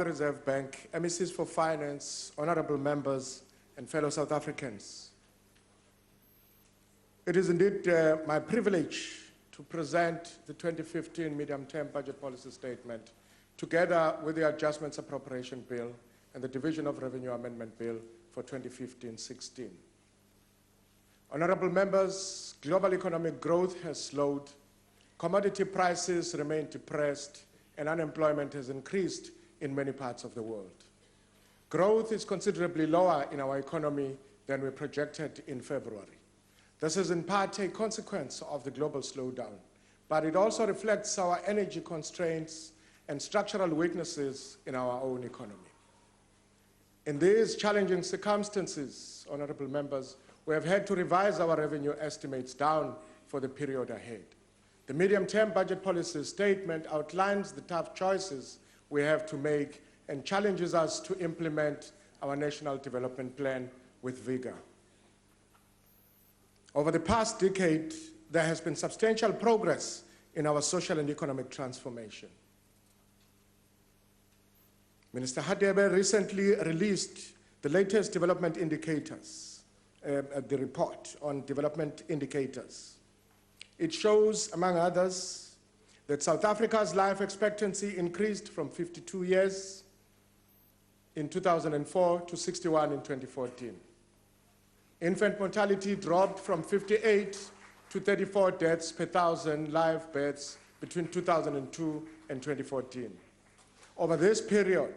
The Reserve Bank, MECs for Finance, honorable members, and fellow South Africans. It is indeed my privilege to present the 2015 Medium-Term Budget Policy Statement together with the Adjustments Appropriation Bill and the Division of Revenue Amendment Bill for 2015-16. Honorable members, global economic growth has slowed, commodity prices remain depressed, and unemployment has increased in many parts of the world. Growth is considerably lower in our economy than we projected in February. This is in part a consequence of the global slowdown, but it also reflects our energy constraints and structural weaknesses in our own economy. In these challenging circumstances, honorable members, we have had to revise our revenue estimates down for the period ahead. The medium-term budget policy statement outlines the tough choices we have to make and challenges us to implement our national development plan with vigor. Over the past decade, there has been substantial progress in our social and economic transformation. Minister Hadebe recently released the latest development indicators, the report on development indicators. It shows, among others, that South Africa's life expectancy increased from 52 years in 2004 to 61 in 2014. Infant mortality dropped from 58 to 34 deaths per 1,000 live births between 2002 and 2014. Over this period,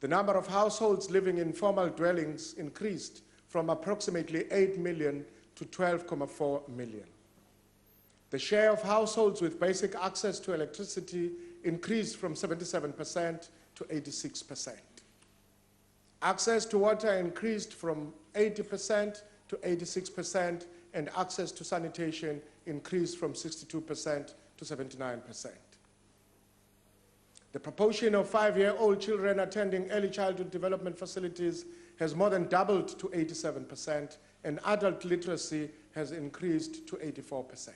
the number of households living in formal dwellings increased from approximately 8 million to 12.4 million. The share of households with basic access to electricity increased from 77% to 86%. Access to water increased from 80% to 86%, and access to sanitation increased from 62% to 79%. The proportion of 5-year-old children attending early childhood development facilities has more than doubled to 87%, and adult literacy has increased to 84%.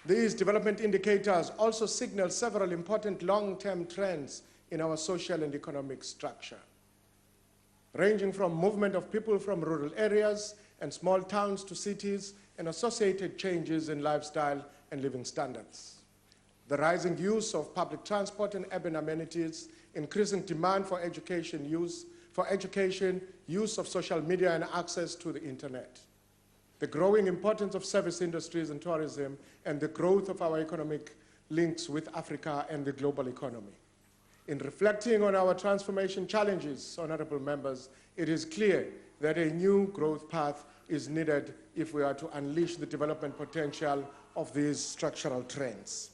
These development indicators also signal several important long-term trends in our social and economic structure, ranging from movement of people from rural areas and small towns to cities and associated changes in lifestyle and living standards. The rising use of public transport and urban amenities, increasing demand for education use of social media and access to the internet. The growing importance of service industries and tourism, and the growth of our economic links with Africa and the global economy. In reflecting on our transformation challenges, honorable members, it is clear that a new growth path is needed if we are to unleash the development potential of these structural trends.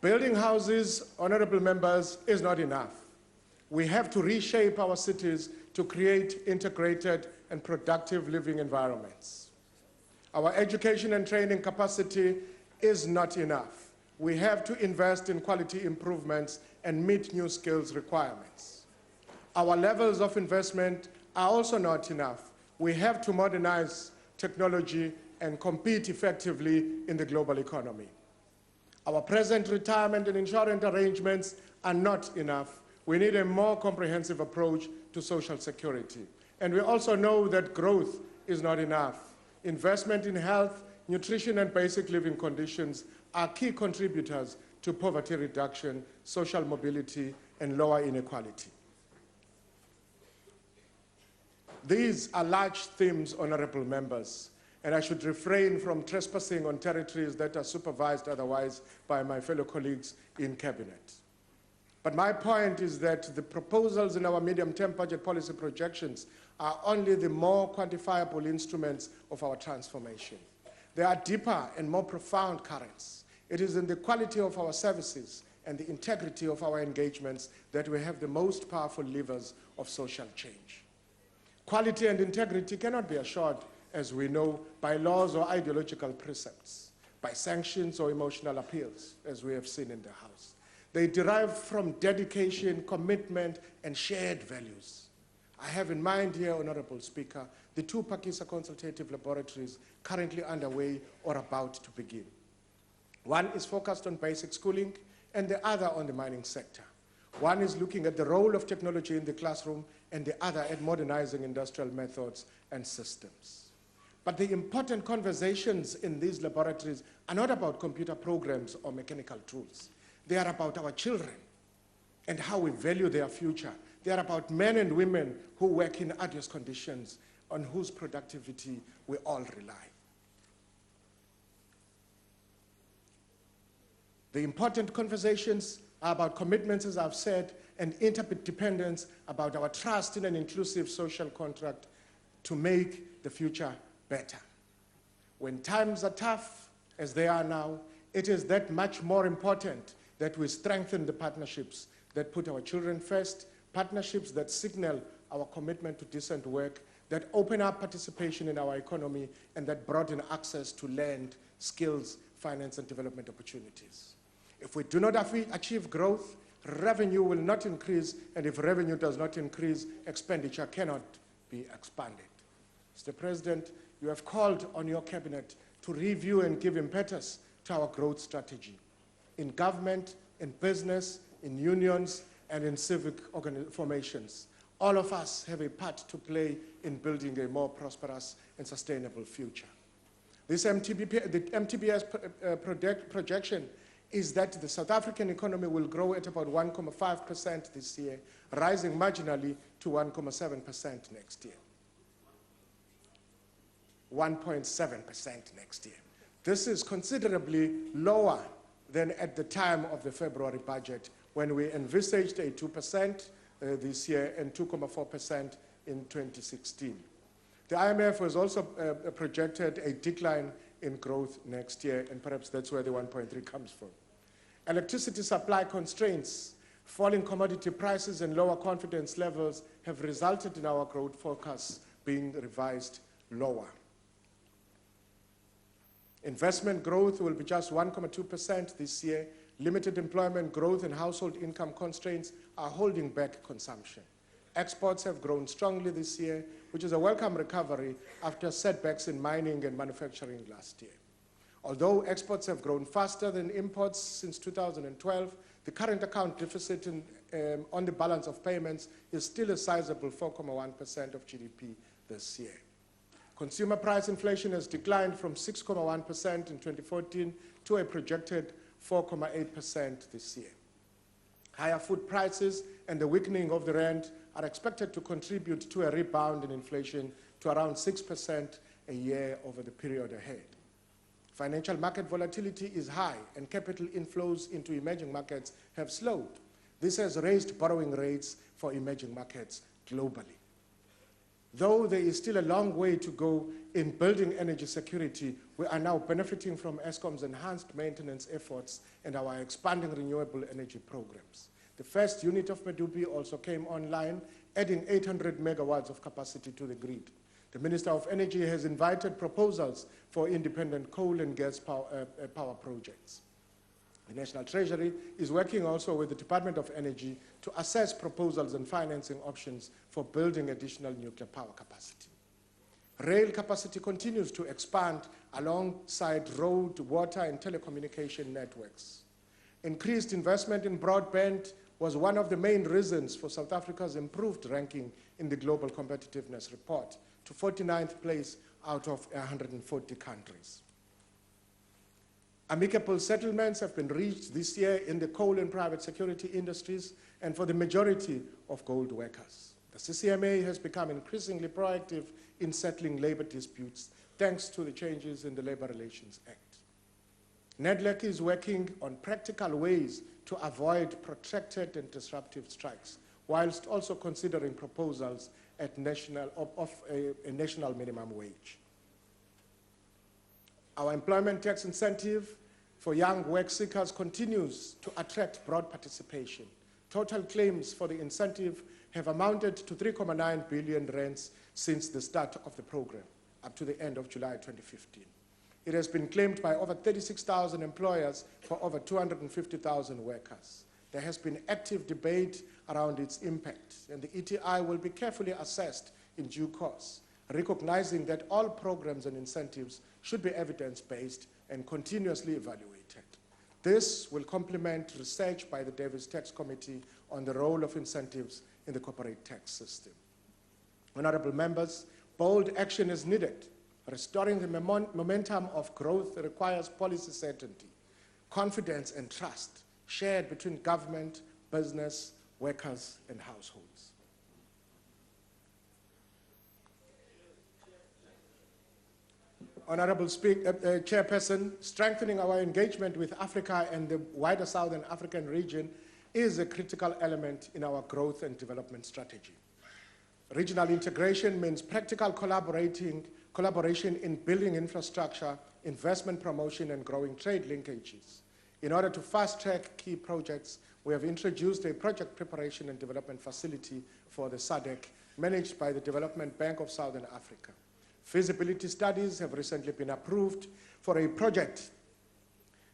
Building houses, honorable members, is not enough. We have to reshape our cities to create integrated and productive living environments. Our education and training capacity is not enough. We have to invest in quality improvements and meet new skills requirements. Our levels of investment are also not enough. We have to modernize technology and compete effectively in the global economy. Our present retirement and insurance arrangements are not enough. We need a more comprehensive approach to social security. And we also know that growth is not enough. Investment in health, nutrition, and basic living conditions are key contributors to poverty reduction, social mobility, and lower inequality. These are large themes, honorable members, and I should refrain from trespassing on territories that are supervised otherwise by my fellow colleagues in Cabinet. But my point is that the proposals in our medium-term budget policy projections are only the more quantifiable instruments of our transformation. They are deeper and more profound currents. It is in the quality of our services and the integrity of our engagements that we have the most powerful levers of social change. Quality and integrity cannot be assured, as we know, by laws or ideological precepts, by sanctions or emotional appeals, as we have seen in the House. They derive from dedication, commitment, and shared values. I have in mind here, Honorable Speaker, the two Pakisa consultative laboratories currently underway or about to begin. One is focused on basic schooling and the other on the mining sector. One is looking at the role of technology in the classroom and the other at modernizing industrial methods and systems. But the important conversations in these laboratories are not about computer programs or mechanical tools. They are about our children and how we value their future. They are about men and women who work in arduous conditions on whose productivity we all rely. The important conversations are about commitments, as I've said, and interdependence, about our trust in an inclusive social contract to make the future better. When times are tough, as they are now, it is that much more important that we strengthen the partnerships that put our children first, partnerships that signal our commitment to decent work, that open up participation in our economy, and that broaden access to land, skills, finance, and development opportunities. If we do not achieve growth, revenue will not increase, and if revenue does not increase, expenditure cannot be expanded. Mr. President, you have called on your cabinet to review and give impetus to our growth strategy in government, in business, in unions, and in civic formations. All of us have a part to play in building a more prosperous and sustainable future. This the MTBS projection is that the South African economy will grow at about 1.5% this year, rising marginally to 1.7% next year. 1.7% next year. This is considerably lower than at the time of the February budget, when we envisaged a 2% this year and 2.4% in 2016. The IMF has also projected a decline in growth next year, and perhaps that's where the 1.3 comes from. Electricity supply constraints, falling commodity prices, and lower confidence levels have resulted in our growth forecasts being revised lower. Investment growth will be just 1.2% this year. Limited employment growth and household income constraints are holding back consumption. Exports have grown strongly this year, which is a welcome recovery after setbacks in mining and manufacturing last year. Although exports have grown faster than imports since 2012, the current account deficit on the balance of payments is still a sizable 4.1% of GDP this year. Consumer price inflation has declined from 6.1% in 2014 to a projected 4.8% this year. Higher food prices and the weakening of the rand are expected to contribute to a rebound in inflation to around 6% a year over the period ahead. Financial market volatility is high, and capital inflows into emerging markets have slowed. This has raised borrowing rates for emerging markets globally. Though there is still a long way to go in building energy security, we are now benefiting from Eskom's enhanced maintenance efforts and our expanding renewable energy programs. The first unit of Medupi also came online, adding 800 megawatts of capacity to the grid. The Minister of Energy has invited proposals for independent coal and gas power projects. The National Treasury is working also with the Department of Energy to assess proposals and financing options for building additional nuclear power capacity. Rail capacity continues to expand alongside road, water, and telecommunication networks. Increased investment in broadband was one of the main reasons for South Africa's improved ranking in the Global Competitiveness Report to 49th place out of 140 countries. Amicable settlements have been reached this year in the coal and private security industries and for the majority of gold workers. The CCMA has become increasingly proactive in settling labor disputes thanks to the changes in the Labor Relations Act. NEDLAC is working on practical ways to avoid protracted and disruptive strikes, whilst also considering proposals at a national minimum wage. Our employment tax incentive for young work seekers continues to attract broad participation. Total claims for the incentive have amounted to 3.9 billion rands since the start of the program, up to the end of July 2015. It has been claimed by over 36,000 employers for over 250,000 workers. There has been active debate around its impact, and the ETI will be carefully assessed in due course. recognizing that all programs and incentives should be evidence-based and continuously evaluated. This will complement research by the Davis Tax Committee on the role of incentives in the corporate tax system. Honorable members, bold action is needed. Restoring the momentum of growth requires policy certainty, confidence and trust shared between government, business, workers, and households. Honorable Chairperson, strengthening our engagement with Africa and the wider Southern African region is a critical element in our growth and development strategy. Regional integration means practical collaboration in building infrastructure, investment promotion, and growing trade linkages. In order to fast-track key projects, we have introduced a project preparation and development facility for the SADC, managed by the Development Bank of Southern Africa. Feasibility studies have recently been approved for a project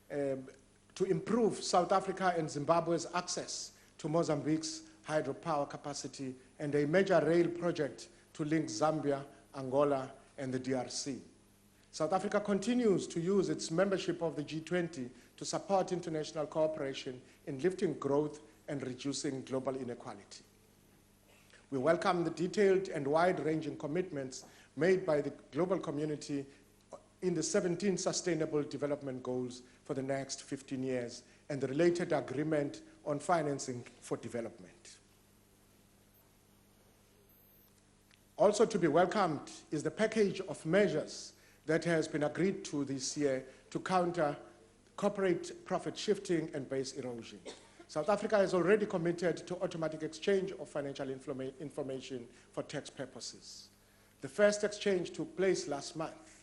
to improve South Africa and Zimbabwe's access to Mozambique's hydropower capacity, and a major rail project to link Zambia, Angola, and the DRC. South Africa continues to use its membership of the G20 to support international cooperation in lifting growth and reducing global inequality. We welcome the detailed and wide-ranging commitments made by the global community in the 17 Sustainable Development Goals for the next 15 years and the related agreement on financing for development. Also to be welcomed is the package of measures that has been agreed to this year to counter corporate profit shifting and base erosion. South Africa has already committed to automatic exchange of financial information for tax purposes. The first exchange took place last month.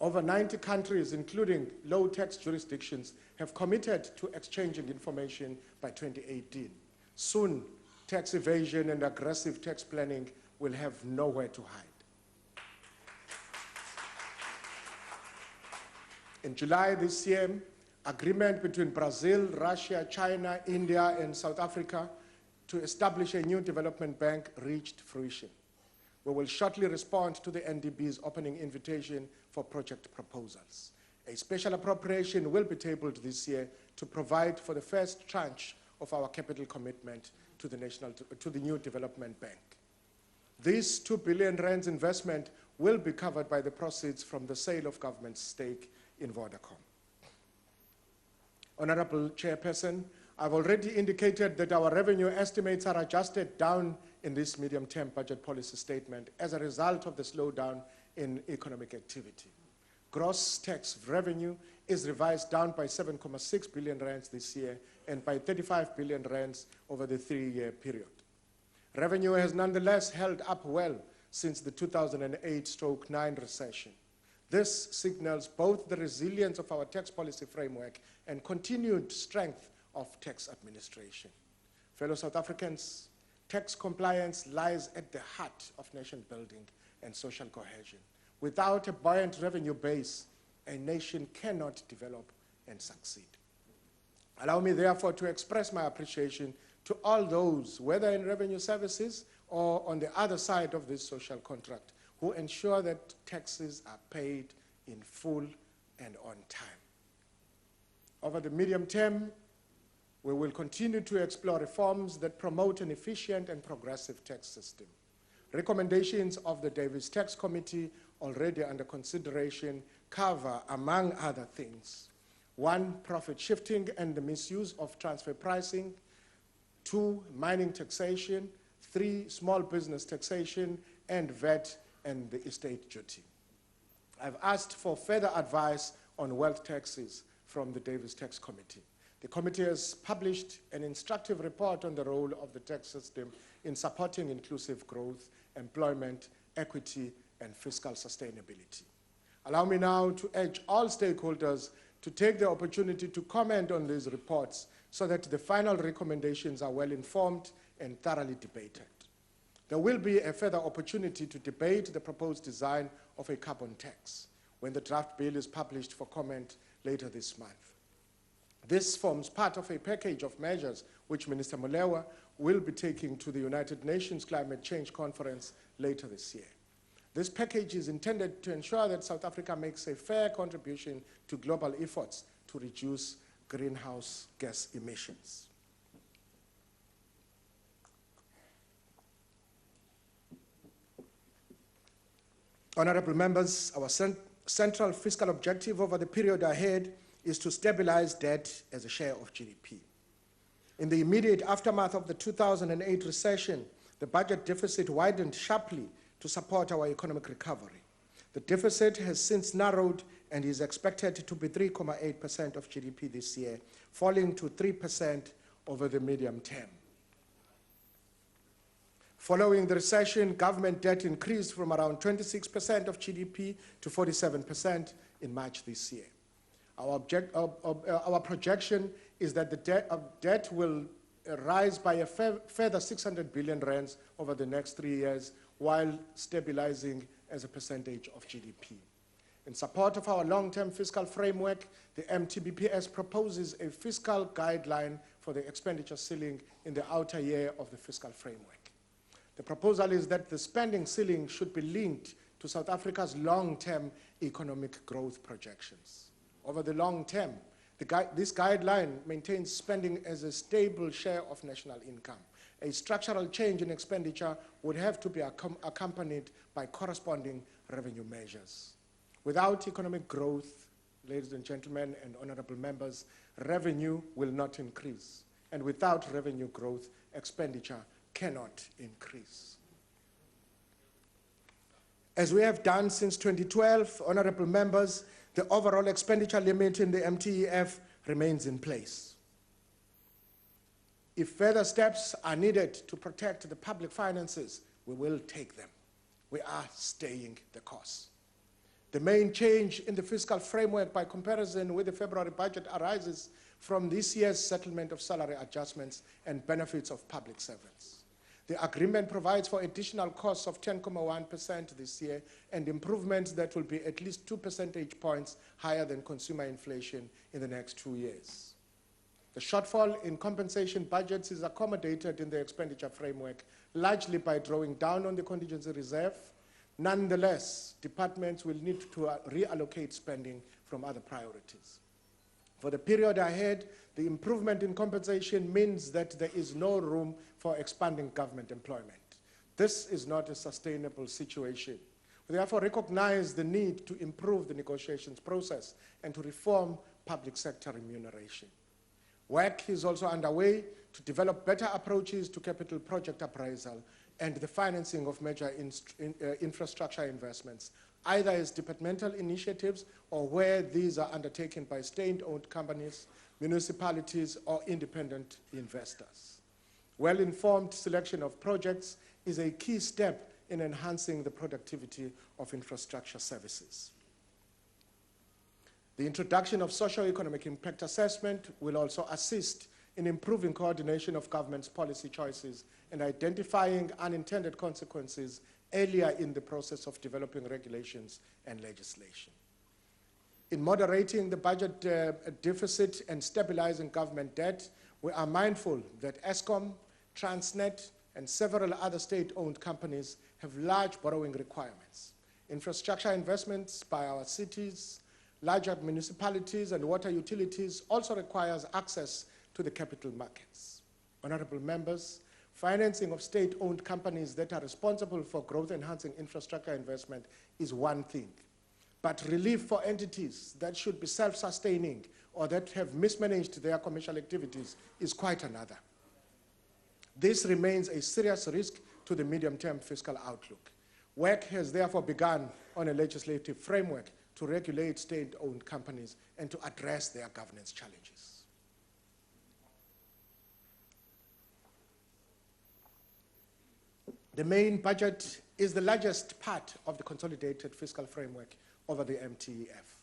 Over 90 countries, including low-tax jurisdictions, have committed to exchanging information by 2018. Soon, tax evasion and aggressive tax planning will have nowhere to hide. In July this year, agreement between Brazil, Russia, China, India, and South Africa to establish a new development bank reached fruition. We will shortly respond to the NDB's opening invitation for project proposals. A special appropriation will be tabled this year to provide for the first tranche of our capital commitment to the new development bank. This 2 billion rands investment will be covered by the proceeds from the sale of government's stake in Vodacom. Honorable Chairperson, I've already indicated that our revenue estimates are adjusted down in this medium-term budget policy statement as a result of the slowdown in economic activity. Gross tax revenue is revised down by 7.6 billion rands this year and by 35 billion rands over the 3-year period. Revenue has nonetheless held up well since the 2008-9 recession. This signals both the resilience of our tax policy framework and continued strength of tax administration. Fellow South Africans, tax compliance lies at the heart of nation building and social cohesion. Without a buoyant revenue base, a nation cannot develop and succeed. Allow me, therefore, to express my appreciation to all those, whether in revenue services or on the other side of this social contract, who ensure that taxes are paid in full and on time. Over the medium term, we will continue to explore reforms that promote an efficient and progressive tax system. Recommendations of the Davis Tax Committee, already under consideration, cover, among other things, 1, profit shifting and the misuse of transfer pricing, 2, mining taxation, 3, small business taxation, and VAT and the estate duty. I've asked for further advice on wealth taxes from the Davis Tax Committee. The committee has published an instructive report on the role of the tax system in supporting inclusive growth, employment, equity, and fiscal sustainability. Allow me now to urge all stakeholders to take the opportunity to comment on these reports so that the final recommendations are well informed and thoroughly debated. There will be a further opportunity to debate the proposed design of a carbon tax when the draft bill is published for comment later this month. This forms part of a package of measures which Minister Molewa will be taking to the United Nations Climate Change Conference later this year. This package is intended to ensure that South Africa makes a fair contribution to global efforts to reduce greenhouse gas emissions. Honorable members, our central fiscal objective over the period ahead is to stabilize debt as a share of GDP. In the immediate aftermath of the 2008 recession, the budget deficit widened sharply to support our economic recovery. The deficit has since narrowed and is expected to be 3.8% of GDP this year, falling to 3% over the medium term. Following the recession, government debt increased from around 26% of GDP to 47% in March this year. Our projection is that the debt will rise by a further 600 billion rands over the next 3 years, while stabilizing as a percentage of GDP. In support of our long-term fiscal framework, the MTBPS proposes a fiscal guideline for the expenditure ceiling in the outer year of the fiscal framework. The proposal is that the spending ceiling should be linked to South Africa's long-term economic growth projections. Over the long term, this guideline maintains spending as a stable share of national income. A structural change in expenditure would have to be accompanied by corresponding revenue measures. Without economic growth, ladies and gentlemen and honorable members, revenue will not increase. And without revenue growth, expenditure cannot increase. As we have done since 2012, honorable members, the overall expenditure limit in the MTEF remains in place. If further steps are needed to protect the public finances, we will take them. We are staying the course. The main change in the fiscal framework by comparison with the February budget arises from this year's settlement of salary adjustments and benefits of public servants. The agreement provides for additional costs of 10.1% this year and improvements that will be at least 2 percentage points higher than consumer inflation in the next 2 years. The shortfall in compensation budgets is accommodated in the expenditure framework, largely by drawing down on the contingency reserve. Nonetheless, departments will need to reallocate spending from other priorities. For the period ahead, the improvement in compensation means that there is no room for expanding government employment. This is not a sustainable situation. We therefore recognize the need to improve the negotiations process and to reform public sector remuneration. Work is also underway to develop better approaches to capital project appraisal and the financing of major infrastructure investments, either as departmental initiatives or where these are undertaken by state-owned companies, municipalities, or independent investors. Well-informed selection of projects is a key step in enhancing the productivity of infrastructure services. The introduction of socio-economic impact assessment will also assist in improving coordination of government's policy choices and identifying unintended consequences earlier in the process of developing regulations and legislation. In moderating the budget deficit and stabilizing government debt, we are mindful that Eskom, Transnet, and several other state-owned companies have large borrowing requirements. Infrastructure investments by our cities, larger municipalities, and water utilities also requires access to the capital markets. Honorable members, financing of state-owned companies that are responsible for growth-enhancing infrastructure investment is one thing, but relief for entities that should be self-sustaining or that have mismanaged their commercial activities is quite another. This remains a serious risk to the medium-term fiscal outlook. Work has therefore begun on a legislative framework to regulate state-owned companies and to address their governance challenges. The main budget is the largest part of the consolidated fiscal framework over the MTEF.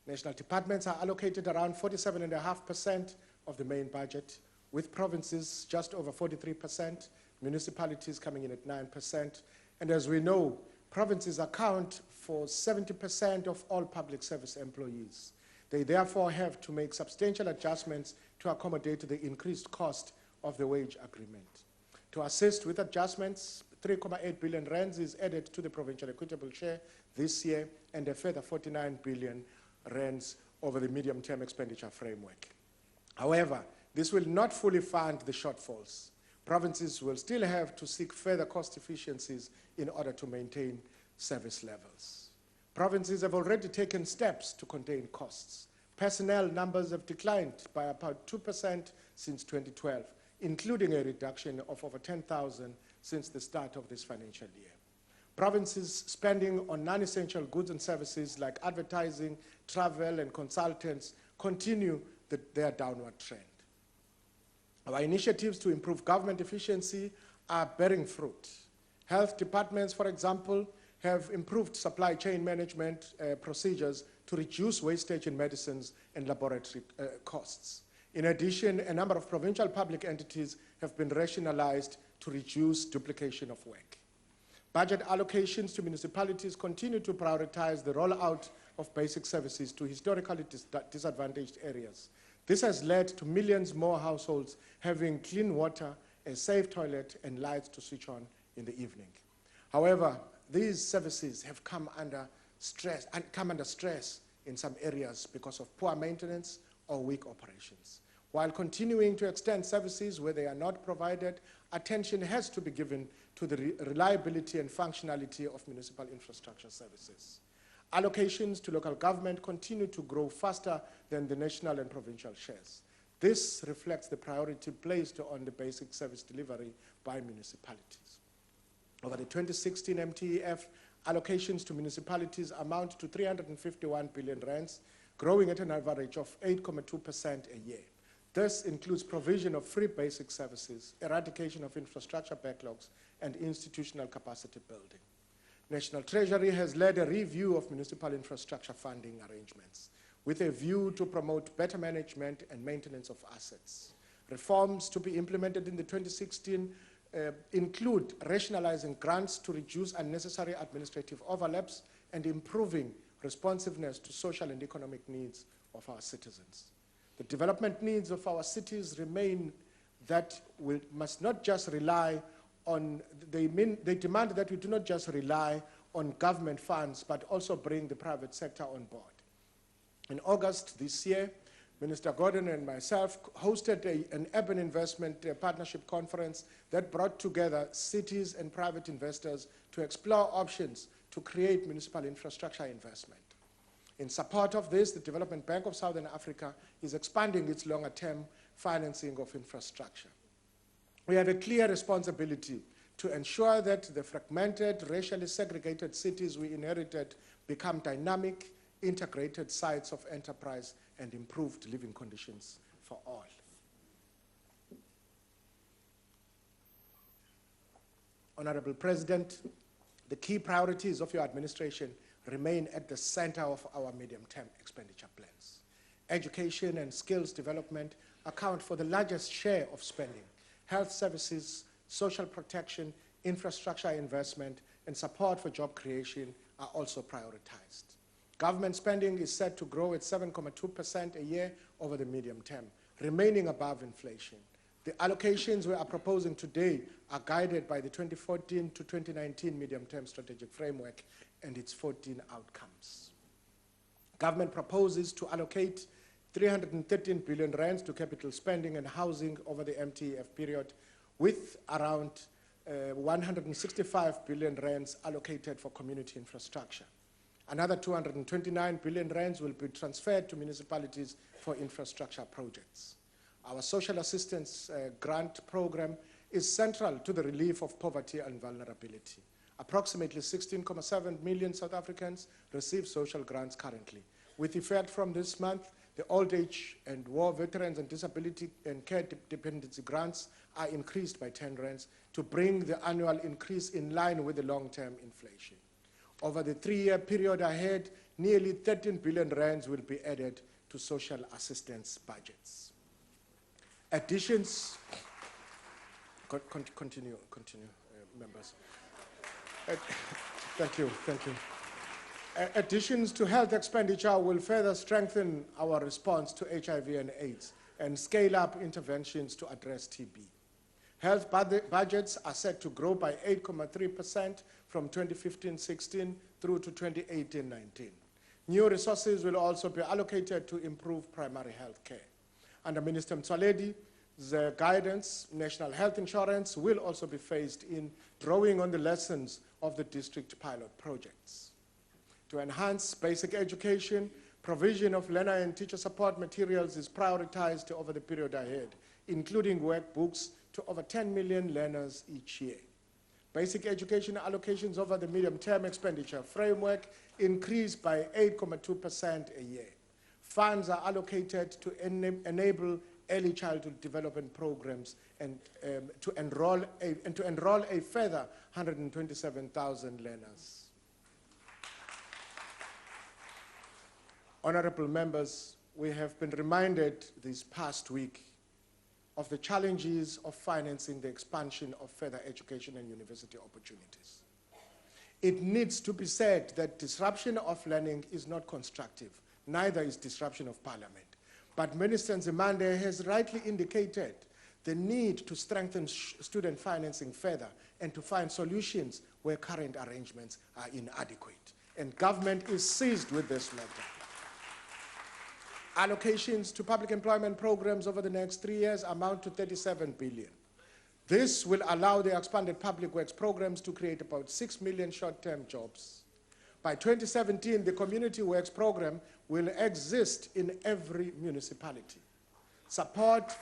National departments are allocated around 47.5% of the main budget, with provinces just over 43%, municipalities coming in at 9%. And as we know, provinces account for 70% of all public service employees. They therefore have to make substantial adjustments to accommodate the increased cost of the wage agreement. To assist with adjustments, 3.8 billion rands is added to the provincial equitable share this year, and a further 49 billion rands over the medium-term expenditure framework. However, this will not fully fund the shortfalls. Provinces will still have to seek further cost efficiencies in order to maintain service levels. Provinces have already taken steps to contain costs. Personnel numbers have declined by about 2% since 2012, including a reduction of over 10,000 since the start of this financial year. Provinces spending on non-essential goods and services like advertising, travel, and consultants continue their downward trend. Our initiatives to improve government efficiency are bearing fruit. Health departments, for example, have improved supply chain management procedures to reduce wastage in medicines and laboratory costs. In addition, a number of provincial public entities have been rationalized to reduce duplication of work. Budget allocations to municipalities continue to prioritize the rollout of basic services to historically disadvantaged areas. This has led to millions more households having clean water, a safe toilet, and lights to switch on in the evening. However, these services have come under stress in some areas because of poor maintenance or weak operations. While continuing to extend services where they are not provided, attention has to be given to the reliability and functionality of municipal infrastructure services. Allocations to local government continue to grow faster than the national and provincial shares. This reflects the priority placed on the basic service delivery by municipalities. Over the 2016 MTEF, allocations to municipalities amount to 351 billion rands, growing at an average of 8.2% a year. This includes provision of free basic services, eradication of infrastructure backlogs, and institutional capacity building. National Treasury has led a review of municipal infrastructure funding arrangements with a view to promote better management and maintenance of assets. Reforms to be implemented in the 2016 include rationalizing grants to reduce unnecessary administrative overlaps and improving responsiveness to social and economic needs of our citizens. The development needs of our cities remain that we must not just rely on, they demand that we do not just rely on government funds, but also bring the private sector on board. In August this year, Minister Gordon and myself hosted an urban investment partnership conference that brought together cities and private investors to explore options to create municipal infrastructure investment. In support of this, the Development Bank of Southern Africa is expanding its longer-term financing of infrastructure. We have a clear responsibility to ensure that the fragmented, racially segregated cities we inherited become dynamic, integrated sites of enterprise and improved living conditions for all. Honorable President, the key priorities of your administration remain at the center of our medium-term expenditure plans. Education and skills development account for the largest share of spending. Health services, social protection, infrastructure investment, and support for job creation are also prioritized. Government spending is set to grow at 7.2% a year over the medium term, remaining above inflation. The allocations we are proposing today are guided by the 2014 to 2019 medium-term strategic framework and its 14 outcomes. Government proposes to allocate 313 billion rands to capital spending and housing over the MTEF period, with around 165 billion rands allocated for community infrastructure. Another 229 billion rands will be transferred to municipalities for infrastructure projects. Our social assistance grant program is central to the relief of poverty and vulnerability. Approximately 16.7 million South Africans receive social grants currently. With effect from this month, the old age and war veterans and disability and care dependency grants are increased by 10 rands to bring the annual increase in line with the long-term inflation. Over the 3-year period ahead, nearly 13 billion rands will be added to social assistance budgets. Additions, continue, members. Thank you. Additions to health expenditure will further strengthen our response to HIV and AIDS and scale up interventions to address TB. Health budgets are set to grow by 8.3% from 2015-16 through to 2018-19. New resources will also be allocated to improve primary health care. Under Minister Motsoaledi's guidance, national health insurance will also be phased in, drawing on the lessons of the district pilot projects. To enhance basic education, provision of learner and teacher support materials is prioritized over the period ahead, including workbooks to over 10 million learners each year. Basic education allocations over the medium-term expenditure framework increased by 8.2% a year. Funds are allocated to enable early childhood development programs and to enroll a further 127,000 learners. Honorable members, we have been reminded this past week of the challenges of financing the expansion of further education and university opportunities. It needs to be said that disruption of learning is not constructive, neither is disruption of parliament. But Minister Nzimande has rightly indicated the need to strengthen student financing further and to find solutions where current arrangements are inadequate. And government is seized with this matter. Allocations to public employment programs over the next 3 years amount to 37 billion. This will allow the expanded public works programs to create about 6 million short-term jobs. By 2017, the community works program will exist in every municipality. Support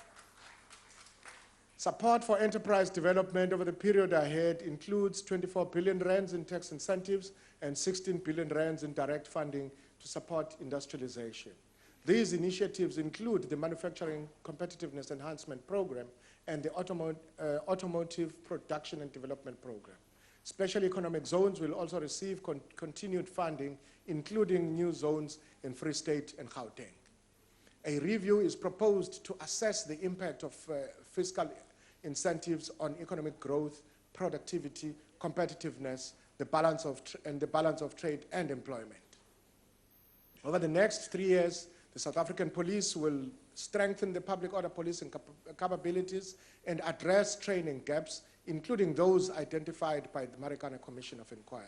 for enterprise development over the period ahead includes 24 billion rands in tax incentives and 16 billion rands in direct funding to support industrialization. These initiatives include the Manufacturing Competitiveness Enhancement Program and the Automotive Production and Development Program. Special economic zones will also receive continued funding, including new zones in Free State and Gauteng. A review is proposed to assess the impact of fiscal incentives on economic growth, productivity, competitiveness, the balance of trade and employment. Over the next 3 years, the South African Police will strengthen the public order policing capabilities and address training gaps, including those identified by the Marikana Commission of Inquiry.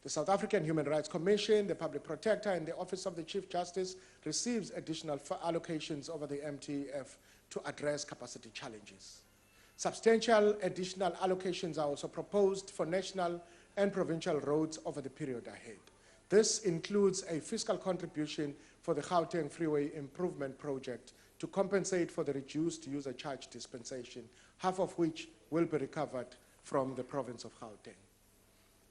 The South African Human Rights Commission, the Public Protector, and the Office of the Chief Justice receives additional allocations over the MTF to address capacity challenges. Substantial additional allocations are also proposed for national and provincial roads over the period ahead. This includes a fiscal contribution for the Gauteng Freeway Improvement Project to compensate for the reduced user charge dispensation, half of which will be recovered from the province of Gauteng.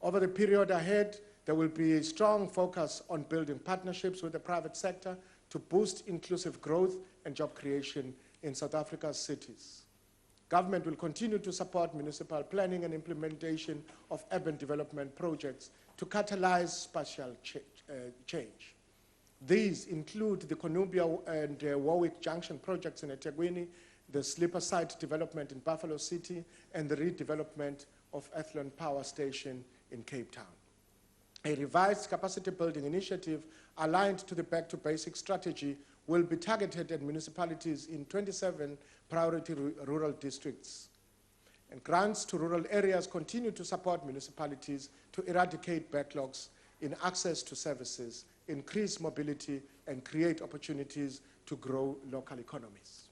Over the period ahead, there will be a strong focus on building partnerships with the private sector to boost inclusive growth and job creation in South Africa's cities. Government will continue to support municipal planning and implementation of urban development projects to catalyze spatial change. These include the Konubia and Warwick Junction projects in eThekwini, the sleeper site development in Buffalo City, and the redevelopment of Athlone Power Station in Cape Town. A revised capacity building initiative aligned to the Back to Basics strategy will be targeted at municipalities in 27 priority rural districts. And grants to rural areas continue to support municipalities to eradicate backlogs in access to services, increase mobility, and create opportunities to grow local economies.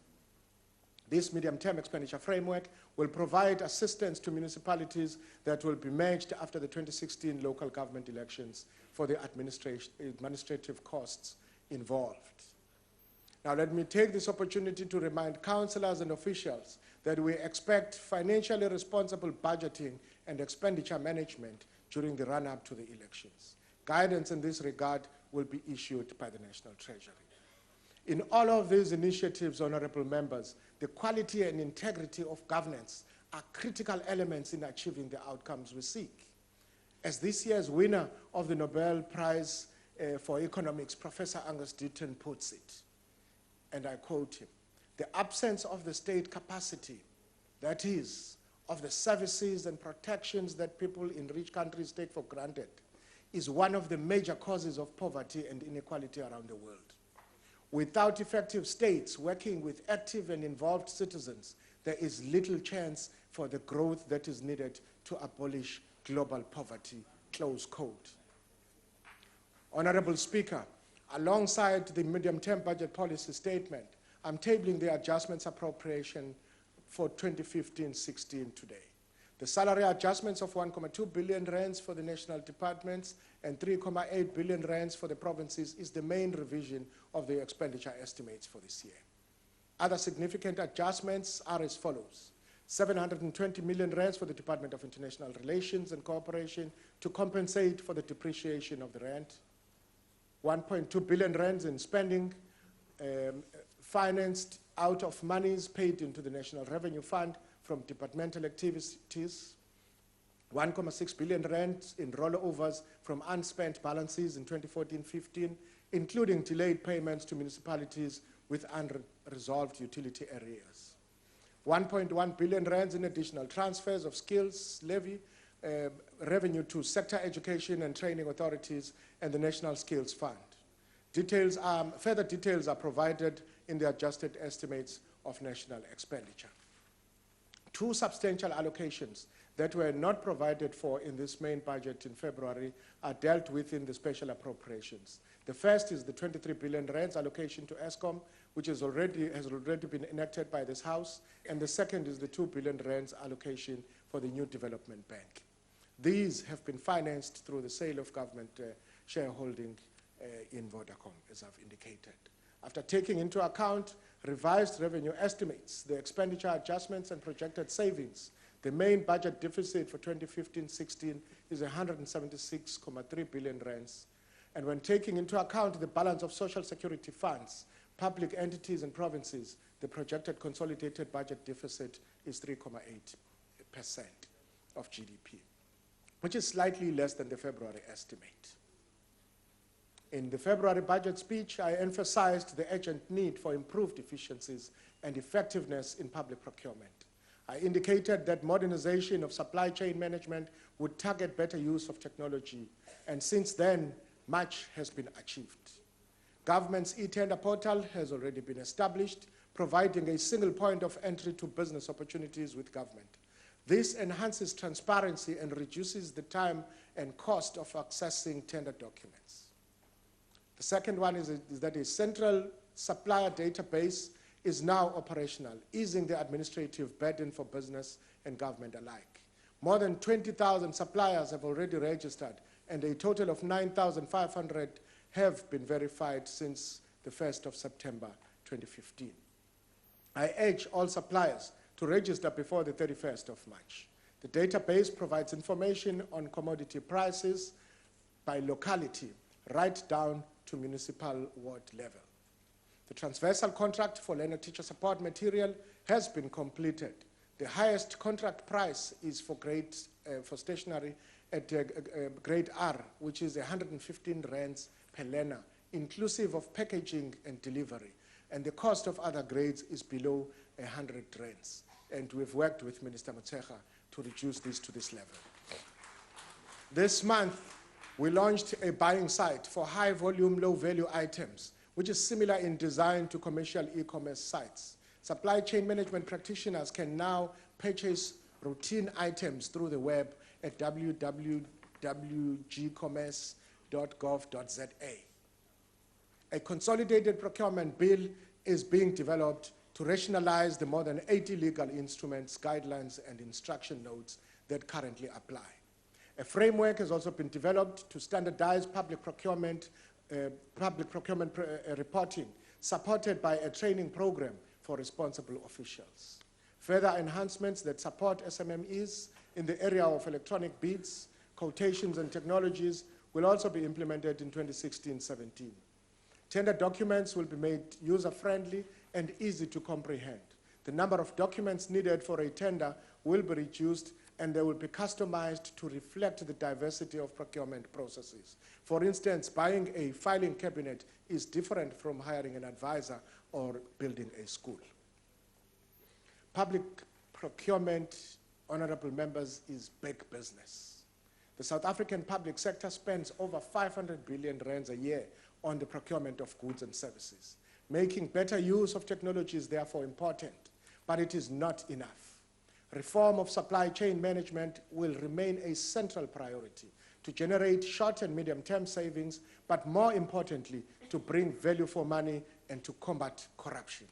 This medium-term expenditure framework will provide assistance to municipalities that will be merged after the 2016 local government elections for the administrative costs involved. Now, let me take this opportunity to remind councillors and officials that we expect financially responsible budgeting and expenditure management during the run-up to the elections. Guidance in this regard will be issued by the National Treasury. In all of these initiatives, honorable members, the quality and integrity of governance are critical elements in achieving the outcomes we seek. As this year's winner of the Nobel Prize for Economics, Professor Angus Deaton puts it, and I quote him, "The absence of the state capacity, that is, of the services and protections that people in rich countries take for granted, is one of the major causes of poverty and inequality around the world. Without effective states working with active and involved citizens, there is little chance for the growth that is needed to abolish global poverty, close quote. Honorable Speaker, alongside the medium-term budget policy statement, I'm tabling the adjustments appropriation for 2015-16 today. The salary adjustments of 1.2 billion rands for the national departments and 3.8 billion rands for the provinces is the main revision of the expenditure estimates for this year. Other significant adjustments are as follows: 720 million rands for the Department of International Relations and Cooperation to compensate for the depreciation of the rand, 1.2 billion rands in spending financed out of monies paid into the National Revenue Fund from departmental activities, 1.6 billion rand in rollovers from unspent balances in 2014-15, including delayed payments to municipalities with unresolved utility arrears. 1.1 billion rands in additional transfers of skills levy revenue to sector education and training authorities and the National Skills Fund. Further details are provided in the adjusted estimates of national expenditure. Two substantial allocations that were not provided for in this main budget in February are dealt with in the special appropriations. The first is the 23 billion rands allocation to ESCOM, which has already been enacted by this House, and the second is the 2 billion rands allocation for the New Development Bank. These have been financed through the sale of government shareholding in Vodacom, as I've indicated. After taking into account revised revenue estimates, the expenditure adjustments and projected savings, the main budget deficit for 2015-16 is 176.3 billion rands. And when taking into account the balance of social security funds, public entities and provinces, the projected consolidated budget deficit is 3.8% of GDP, which is slightly less than the February estimate. In the February budget speech, I emphasized the urgent need for improved efficiencies and effectiveness in public procurement. I indicated that modernization of supply chain management would target better use of technology, and since then, much has been achieved. Government's e-tender portal has already been established, providing a single point of entry to business opportunities with government. This enhances transparency and reduces the time and cost of accessing tender documents. The second one is that a central supplier database is now operational, easing the administrative burden for business and government alike. More than 20,000 suppliers have already registered, and a total of 9,500 have been verified since the 1st of September 2015. I urge all suppliers to register before the 31st of March. The database provides information on commodity prices by locality, right down to municipal ward level. The transversal contract for learner-teacher support material has been completed. The highest contract price is for stationery at grade R, which is 115 rands per learner, inclusive of packaging and delivery. And the cost of other grades is below 100 rands. And we've worked with Minister Motshekga to reduce this to this level. This month, we launched a buying site for high-volume, low-value items, which is similar in design to commercial e-commerce sites. Supply chain management practitioners can now purchase routine items through the web at www.gcommerce.gov.za. A consolidated procurement bill is being developed to rationalize the more than 80 legal instruments, guidelines, and instruction notes that currently apply. A framework has also been developed to standardize public procurement reporting, supported by a training program for responsible officials. Further enhancements that support SMMEs in the area of electronic bids, quotations, and technologies will also be implemented in 2016-17. Tender documents will be made user-friendly and easy to comprehend. The number of documents needed for a tender will be reduced, and they will be customized to reflect the diversity of procurement processes. For instance, buying a filing cabinet is different from hiring an advisor or building a school. Public procurement, honorable members, is big business. The South African public sector spends over 500 billion rands a year on the procurement of goods and services. Making better use of technology is therefore important. but it is not enough. Reform of supply chain management will remain a central priority to generate short and medium-term savings, but more importantly, to bring value for money and to combat corruption.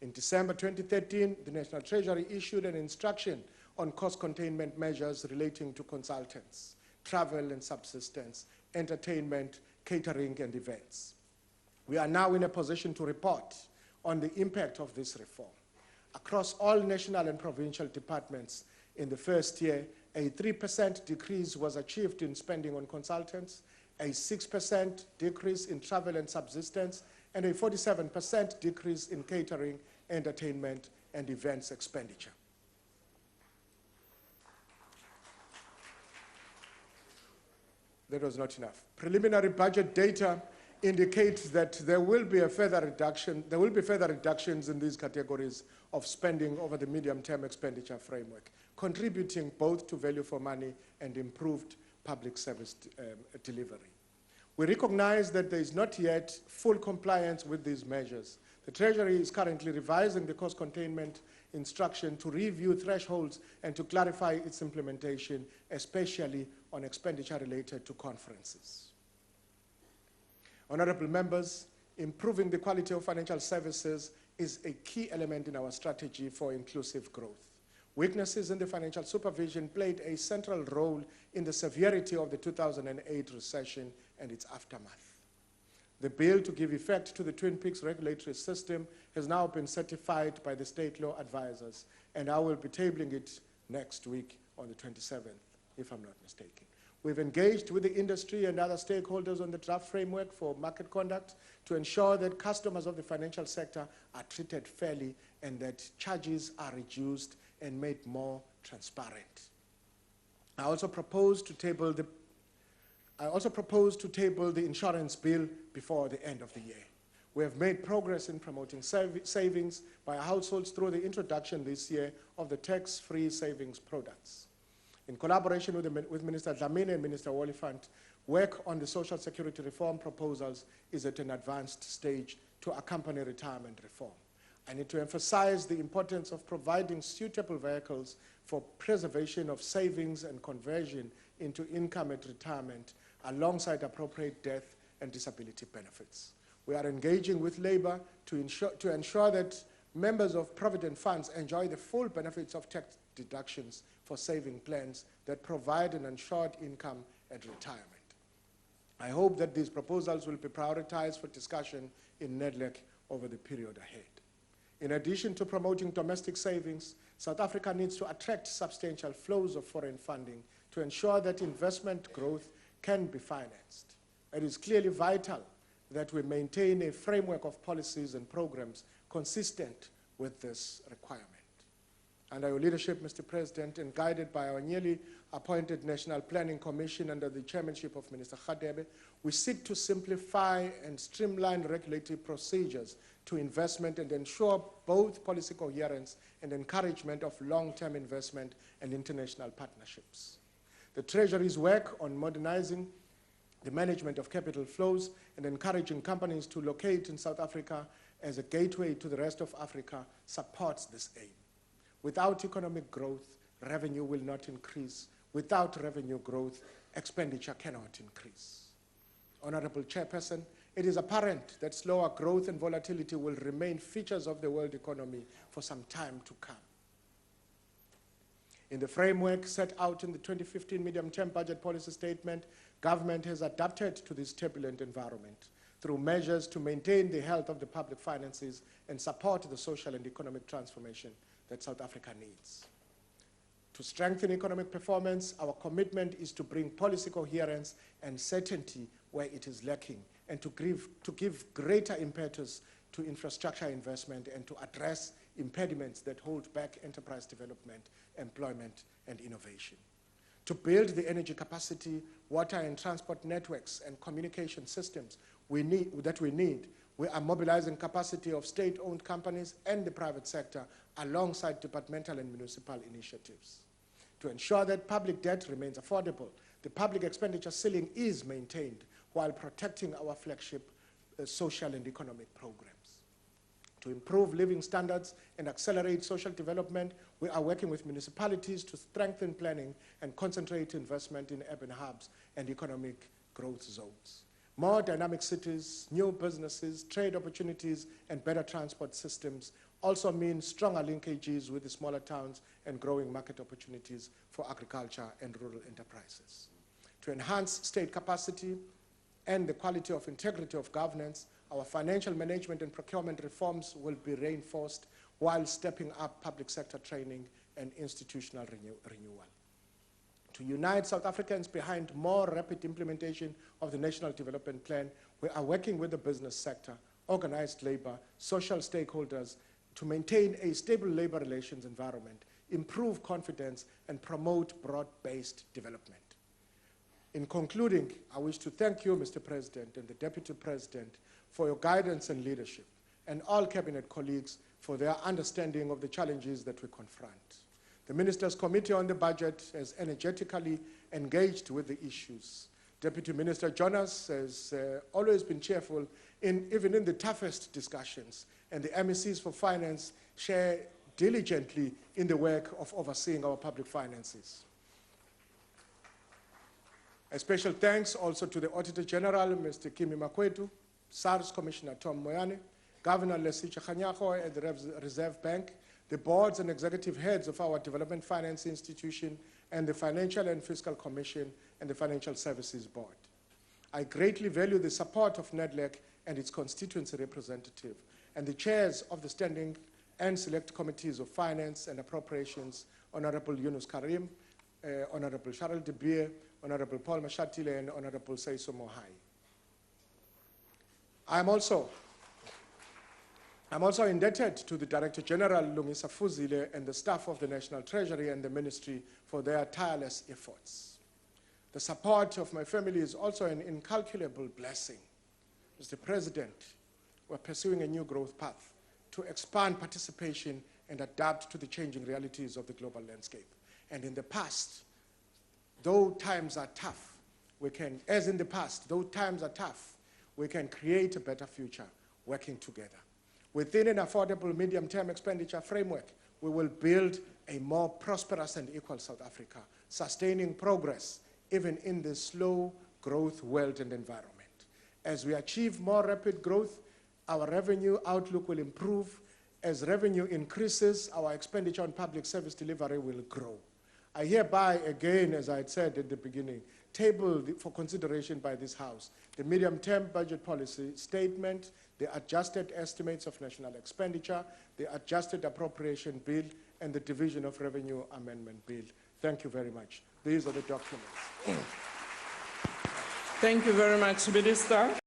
In December 2013, the National Treasury issued an instruction on cost containment measures relating to consultants, travel and subsistence, entertainment, catering, and events. We are now in a position to report on the impact of this reform. Across all national and provincial departments in the first year, a 3% decrease was achieved in spending on consultants, a 6% decrease in travel and subsistence, and a 47% decrease in catering, entertainment, and events expenditure. That was not enough. Preliminary budget data indicates that there will be further reductions in these categories of spending over the medium-term expenditure framework, contributing both to value for money and improved public service delivery. We recognize that there is not yet full compliance with these measures. The Treasury is currently revising the cost containment instruction to review thresholds and to clarify its implementation, especially on expenditure related to conferences. Honorable members, improving the quality of financial services is a key element in our strategy for inclusive growth. Weaknesses in the financial supervision played a central role in the severity of the 2008 recession and its aftermath. The bill to give effect to the Twin Peaks regulatory system has now been certified by the state law advisors, and I will be tabling it next week on the 27th, if I'm not mistaken. We've engaged with the industry and other stakeholders on the draft framework for market conduct to ensure that customers of the financial sector are treated fairly and that charges are reduced and made more transparent. I also propose to table the insurance bill before the end of the year. We have made progress in promoting savings by households through the introduction this year of the tax-free savings products. In collaboration with Minister Dlamini and Minister Oliphant, work on the social security reform proposals is at an advanced stage to accompany retirement reform. I need to emphasize the importance of providing suitable vehicles for preservation of savings and conversion into income at retirement, alongside appropriate death and disability benefits. We are engaging with Labour to ensure that members of provident funds enjoy the full benefits of tax deductions for saving plans that provide an ensured income at retirement. I hope that these proposals will be prioritized for discussion in NEDLAC over the period ahead. In addition to promoting domestic savings, South Africa needs to attract substantial flows of foreign funding to ensure that investment growth can be financed. It is clearly vital that we maintain a framework of policies and programs consistent with this requirement. Under your leadership, Mr. President, and guided by our newly appointed National Planning Commission under the chairmanship of Minister Khadebe, we seek to simplify and streamline regulatory procedures to investment and ensure both policy coherence and encouragement of long-term investment and international partnerships. The Treasury's work on modernizing the management of capital flows and encouraging companies to locate in South Africa as a gateway to the rest of Africa supports this aim. Without economic growth, revenue will not increase. Without revenue growth, expenditure cannot increase. Honorable Chairperson, it is apparent that slower growth and volatility will remain features of the world economy for some time to come. In the framework set out in the 2015 Medium-Term Budget Policy Statement, government has adapted to this turbulent environment through measures to maintain the health of the public finances and support the social and economic transformation that South Africa needs. To strengthen economic performance, our commitment is to bring policy coherence and certainty where it is lacking, and to give greater impetus to infrastructure investment and to address impediments that hold back enterprise development, employment, and innovation. To build the energy capacity, water and transport networks, and communication systems we need, we are mobilizing capacity of state-owned companies and the private sector alongside departmental and municipal initiatives. To ensure that public debt remains affordable, the public expenditure ceiling is maintained while protecting our flagship social and economic programs. To improve living standards and accelerate social development, we are working with municipalities to strengthen planning and concentrate investment in urban hubs and economic growth zones. More dynamic cities, new businesses, trade opportunities, and better transport systems also mean stronger linkages with the smaller towns and growing market opportunities for agriculture and rural enterprises. To enhance state capacity and the quality of integrity of governance, our financial management and procurement reforms will be reinforced while stepping up public sector training and institutional renewal. To unite South Africans behind more rapid implementation of the National Development Plan, we are working with the business sector, organized labor, social stakeholders to maintain a stable labor relations environment, improve confidence, and promote broad-based development. In concluding, I wish to thank you, Mr. President, and the Deputy President for your guidance and leadership, and all Cabinet colleagues for their understanding of the challenges that we confront. The Ministers' Committee on the Budget has energetically engaged with the issues. Deputy Minister Jonas has always been cheerful, even in the toughest discussions, and the MECs for Finance share diligently in the work of overseeing our public finances. A special thanks also to the Auditor General, Mr. Kimi Makwetu, SARS Commissioner Tom Moyane, Governor Lesicha Khanyago at the Reserve Bank, the boards and executive heads of our Development Finance Institution, and the Financial and Fiscal Commission and the Financial Services Board. I greatly value the support of NEDLEC and its constituency representative, and the chairs of the Standing and Select Committees of Finance and Appropriations, Honorable Yunus Karim, Honorable Cheryl De Beer, Honorable Paul Mashatile, and Honorable Seiso Mohai. I'm also indebted to the Director General, Lungisa Fuzile, and the staff of the National Treasury and the Ministry for their tireless efforts. The support of my family is also an incalculable blessing. Mr. President, we're pursuing a new growth path to expand participation and adapt to the changing realities of the global landscape. And in the past, though times are tough, we can create a better future working together. Within an affordable medium-term expenditure framework, we will build a more prosperous and equal South Africa, sustaining progress even in the slow growth world and environment. As we achieve more rapid growth, our revenue outlook will improve. As revenue increases, our expenditure on public service delivery will grow. I hereby, again, as I had said at the beginning, table for consideration by this House the medium-term budget policy statement, the adjusted estimates of national expenditure, the adjusted appropriation bill, and the division of revenue amendment bill. Thank you very much. These are the documents. Thank you very much, Minister.